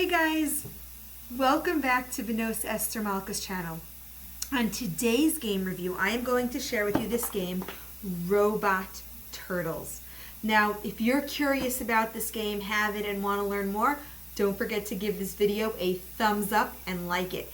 Hey guys, welcome back to Vinos Esther Malka's channel. On today's game review, I am going to share with you this game, Robot Turtles. Now, if you're curious about this game, have it, and want to learn more, don't forget to give this video a thumbs up and like it.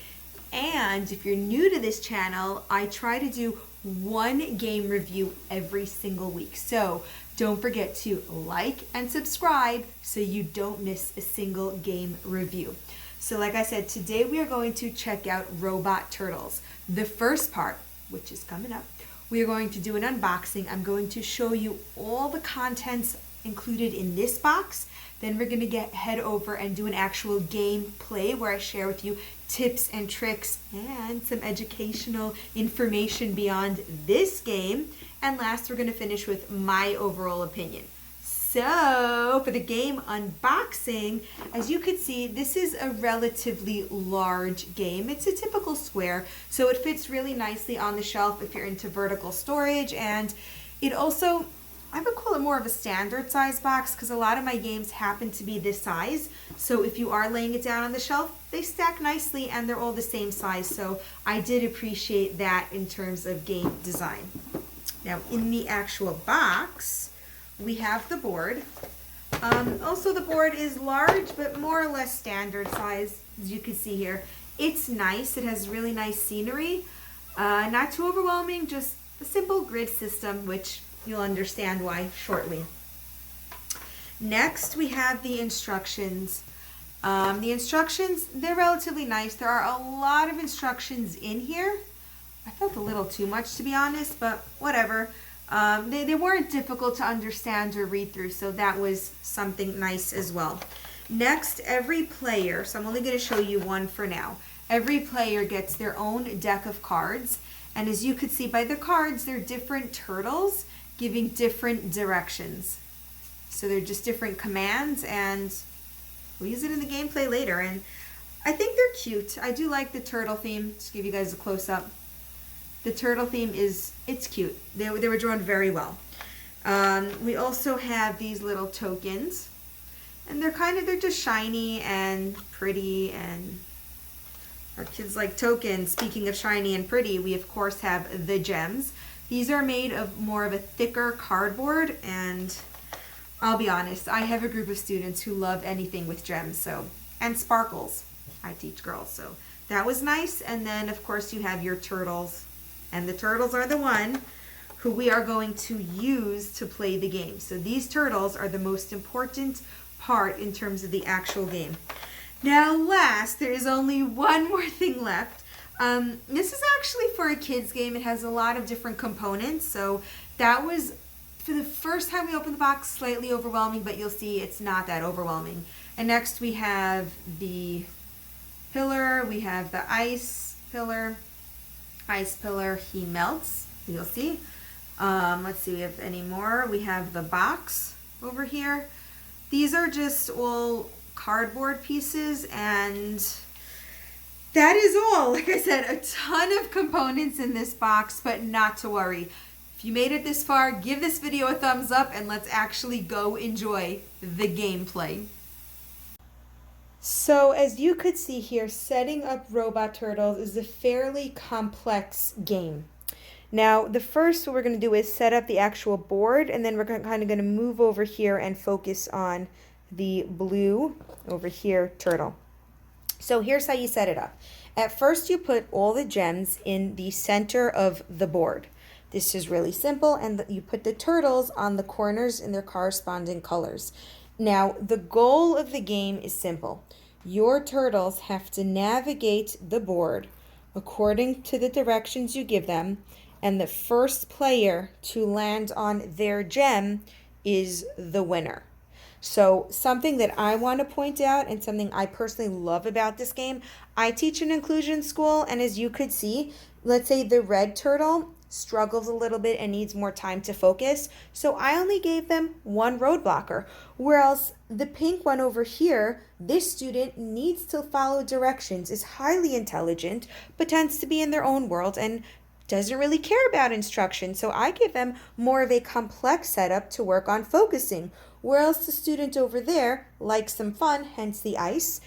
And if you're new to this channel, I try to do one game review every single week. So don't forget to like and subscribe so you don't miss a single game review. So like I said, today we are going to check out Robot Turtles. The first part, which is coming up, we are going to do an unboxing. I'm going to show you all the contents included in this box. Then we're going to head over and do an actual game play where I share with you tips and tricks and some educational information beyond this game. And last, we're going to finish with my overall opinion. So for the game unboxing, as you can see, this is a relatively large game. It's a typical square, so it fits really nicely on the shelf if you're into vertical storage. And it also, I would call it more of a standard size box because a lot of my games happen to be this size. So if you are laying it down on the shelf, they stack nicely and they're all the same size. So I did appreciate that in terms of game design. Now in the actual box, we have the board. Also the board is large but more or less standard size, as you can see here. It's nice. It has really nice scenery. Not too overwhelming, just a simple grid system, which you'll understand why shortly. Next, we have the instructions. The instructions, they're relatively nice. There are a lot of instructions in here. I felt a little too much, to be honest, but whatever. They weren't difficult to understand or read through, so that was something nice as well. Next, every player, so I'm only going to show you one for now. Every player gets their own deck of cards, and as you could see by the cards, they're different turtles giving different directions. So they're just different commands, and we'll use it in the gameplay later. And I think they're cute. I do like the turtle theme. Just give you guys a close-up. The turtle theme it's cute. They were drawn very well. We also have these little tokens, and they're just shiny and pretty, and our kids like tokens. Speaking of shiny and pretty, we of course have the gems. These are made of more of a thicker cardboard, and I'll be honest, I have a group of students who love anything with gems, and sparkles. I teach girls, so that was nice. And then of course you have your turtles, and the turtles are the one who we are going to use to play the game. So these turtles are the most important part in terms of the actual game. Now last, there is only one more thing left. This is actually for a kids game. It has a lot of different components. So that was, for the first time we opened the box, slightly overwhelming, but you'll see it's not that overwhelming. And next we have the pillar. We have the ice pillar. Ice pillar, he melts. You'll see. Let's see, we have any more. We have the box over here. These are just all cardboard pieces, and that is all. Like I said, a ton of components in this box, but not to worry. If you made it this far, give this video a thumbs up and let's actually go enjoy the gameplay. So as you could see here, setting up Robot Turtles is a fairly complex game. Now, the first what we're going to do is set up the actual board, and then we're kind of going to move over here and focus on the blue over here turtle. So here's how you set it up. At first, you put all the gems in the center of the board. This is really simple, and you put the turtles on the corners in their corresponding colors. Now, the goal of the game is simple. Your turtles have to navigate the board according to the directions you give them, and the first player to land on their gem is the winner. So something that I want to point out, and something I personally love about this game, I teach an inclusion school, and as you could see, let's say the red turtle struggles a little bit and needs more time to focus, so I only gave them one road blocker, whereas the pink one over here, this student needs to follow directions, is highly intelligent, but tends to be in their own world and doesn't really care about instruction, so I give them more of a complex setup to work on focusing, whereas the student over there likes some fun, hence the ice,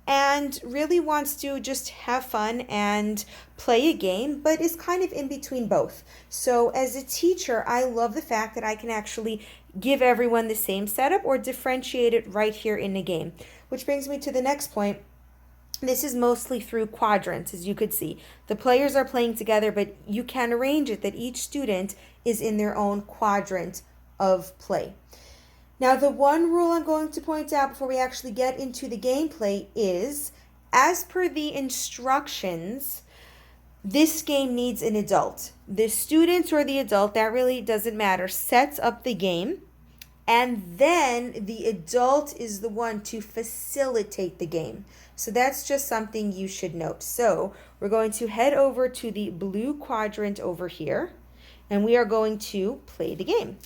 and really wants to just have fun and play a game, but is kind of in between both. So as a teacher, I love the fact that I can actually give everyone the same setup or differentiate it right here in the game. Which brings me to the next point. This is mostly through quadrants, as you could see. The players are playing together, but you can arrange it that each student is in their own quadrant of play. Now, the one rule I'm going to point out before we actually get into the gameplay is, as per the instructions, this game needs an adult. The student or the adult, that really doesn't matter, sets up the game, and then the adult is the one to facilitate the game. So that's just something you should note. So we're going to head over to the blue quadrant over here, and we are going to play the game.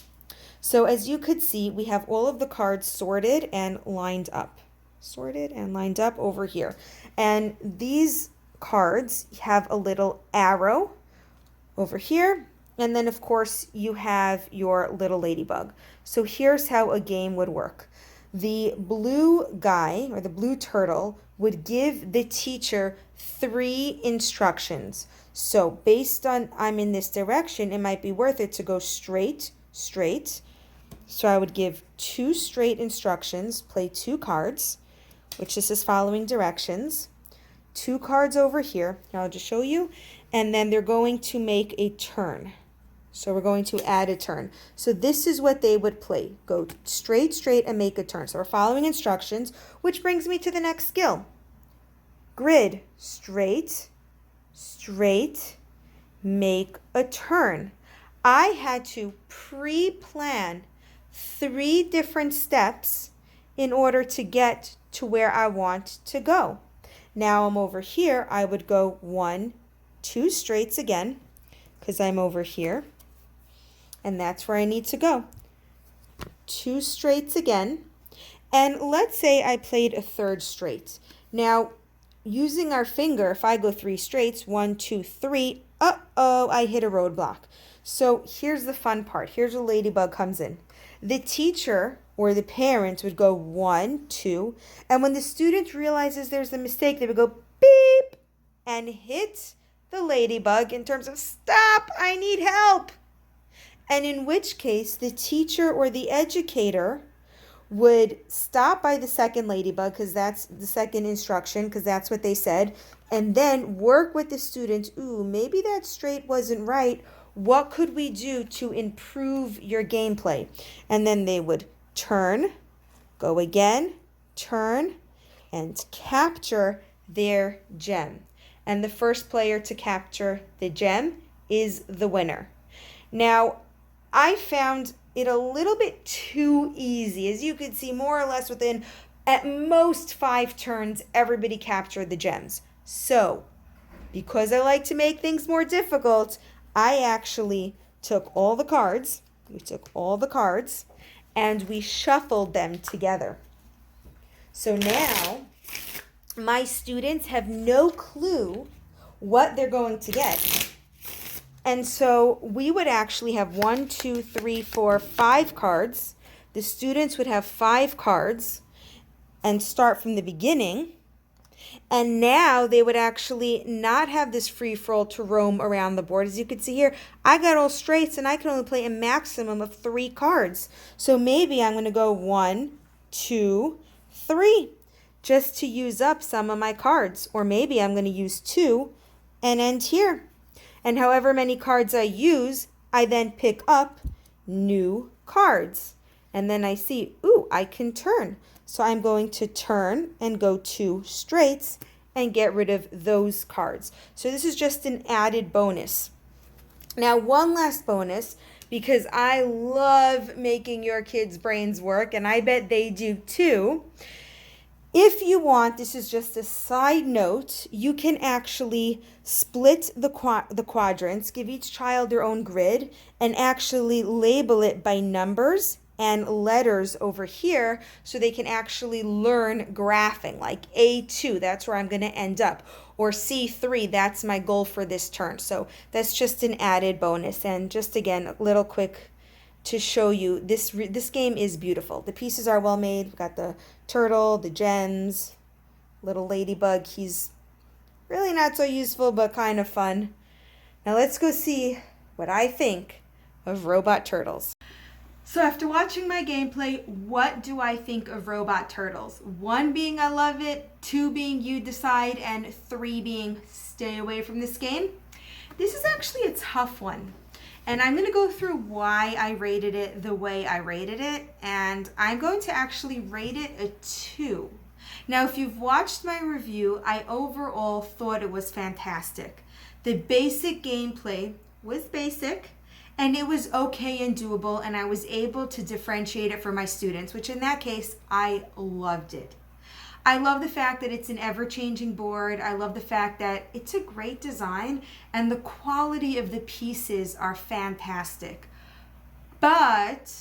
So as you could see, we have all of the cards sorted and lined up. Sorted and lined up over here. And these cards have a little arrow over here. And then, of course, you have your little ladybug. So here's how a game would work. The blue guy, or the blue turtle, would give the teacher 3 instructions. So based on I'm in this direction, it might be worth it to go straight, straight. So I would give 2 straight instructions, play 2 cards, which is following directions. 2 cards over here, I'll just show you, and then they're going to make a turn. So we're going to add a turn. So this is what they would play. Go straight, straight, and make a turn. So we're following instructions, which brings me to the next skill. Grid, straight, straight, make a turn. I had to pre-plan 3 different steps in order to get to where I want to go. Now I'm over here, I would go 1, 2 straights again, because I'm over here, and that's where I need to go. 2 straights again, and let's say I played a 3rd straight. Now, using our finger, if I go 3 straights, 1, 2, 3, uh-oh, I hit a roadblock. So here's the fun part. Here's where Ladybug comes in. The teacher or the parent would go 1, 2, and when the student realizes there's a mistake, they would go beep and hit the ladybug in terms of stop, I need help. And in which case, the teacher or the educator would stop by the 2nd ladybug, because that's the 2nd instruction, because that's what they said, and then work with the student. Ooh, maybe that straight wasn't right. What could we do to improve your gameplay? And then they would turn, go again, turn, and capture their gem. And the first player to capture the gem is the winner. Now, I found it a little bit too easy. As you could see, more or less within at most 5 turns, everybody captured the gems. So, because I like to make things more difficult, I actually took all the cards, and we shuffled them together. So now, my students have no clue what they're going to get. And so we would actually have 1, 2, 3, 4, 5 cards. The students would have 5 cards and start from the beginning. And now they would actually not have this free-for-all to roam around the board. As you can see here, I got all straights and I can only play a maximum of 3 cards. So maybe I'm going to go 1, 2, 3 just to use up some of my cards. Or maybe I'm going to use 2 and end here. And however many cards I use, I then pick up new cards. And then I see, ooh, I can turn. So I'm going to turn and go 2 straights and get rid of those cards. So this is just an added bonus. Now, one last bonus, because I love making your kids' brains work, and I bet they do too. If you want, this is just a side note, you can actually split the quadrants, give each child their own grid, and actually label it by numbers and letters over here so they can actually learn graphing, like A2, that's where I'm going to end up, or C3, that's my goal for this turn. So that's just an added bonus. And just again, a little quick to show you, this game is beautiful. The pieces are well made. We've got the turtle, the gems, little ladybug. He's really not so useful, but kind of fun. Now let's go see what I think of Robot Turtles. So after watching my gameplay, what do I think of Robot Turtles? 1 being I love it, 2 being you decide, and 3 being stay away from this game. This is actually a tough one. And I'm going to go through why I rated it the way I rated it. And I'm going to actually rate it a 2. Now, if you've watched my review, I overall thought it was fantastic. The basic gameplay was basic, and it was okay and doable, and I was able to differentiate it for my students, which in that case, I loved it. I love the fact that it's an ever-changing board. I love the fact that it's a great design, and the quality of the pieces are fantastic. But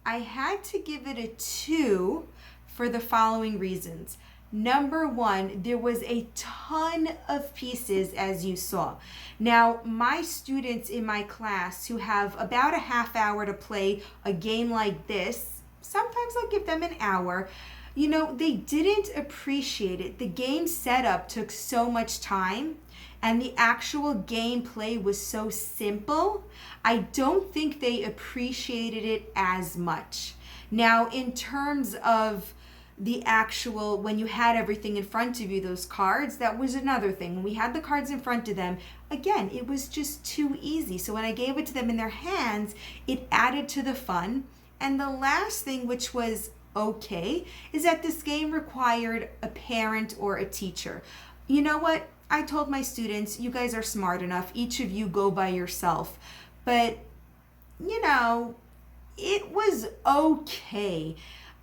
I had to give it a 2 for the following reasons. Number 1, there was a ton of pieces, as you saw. Now, my students in my class who have about a half hour to play a game like this, sometimes I'll give them an hour, you know, they didn't appreciate it. The game setup took so much time, and the actual gameplay was so simple. I don't think they appreciated it as much. Now, in terms of the actual, when you had everything in front of you, those cards, that was another thing. When we had the cards in front of them, again, it was just too easy. So when I gave it to them in their hands, it added to the fun. And the last thing, which was okay, is that this game required a parent or a teacher. You know what? I told my students, you guys are smart enough. Each of you go by yourself. But, you know, it was okay.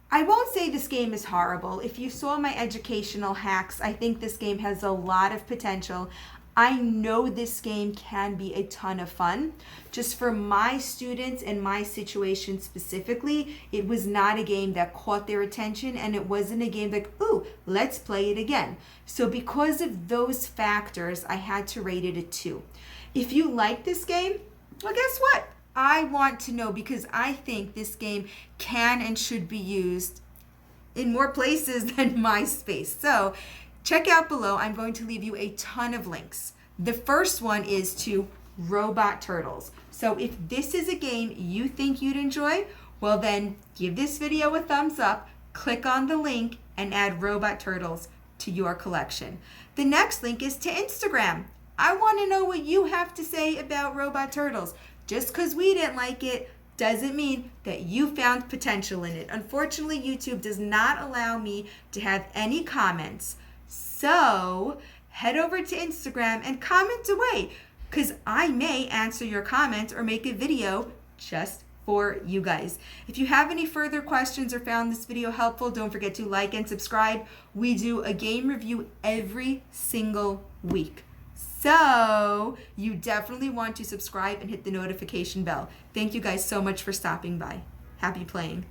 I won't say this game is horrible. If you saw my educational hacks, I think this game has a lot of potential. I know this game can be a ton of fun. Just for my students and my situation specifically, it was not a game that caught their attention, and it wasn't a game like, ooh, let's play it again. So because of those factors, I had to rate it a 2. If you like this game, well, guess what? I want to know, because I think this game can and should be used in more places than my space. So check out below. I'm going to leave you a ton of links. The first one is to Robot Turtles. So if this is a game you think you'd enjoy, well then give this video a thumbs up, click on the link, and add Robot Turtles to your collection. The next link is to Instagram. I want to know what you have to say about Robot Turtles. Just because we didn't like it doesn't mean that you found potential in it. Unfortunately, YouTube does not allow me to have any comments. So head over to Instagram and comment away, because I may answer your comments or make a video just for you guys. If you have any further questions or found this video helpful, don't forget to like and subscribe. We do a game review every single week. So you definitely want to subscribe and hit the notification bell. Thank you guys so much for stopping by. Happy playing.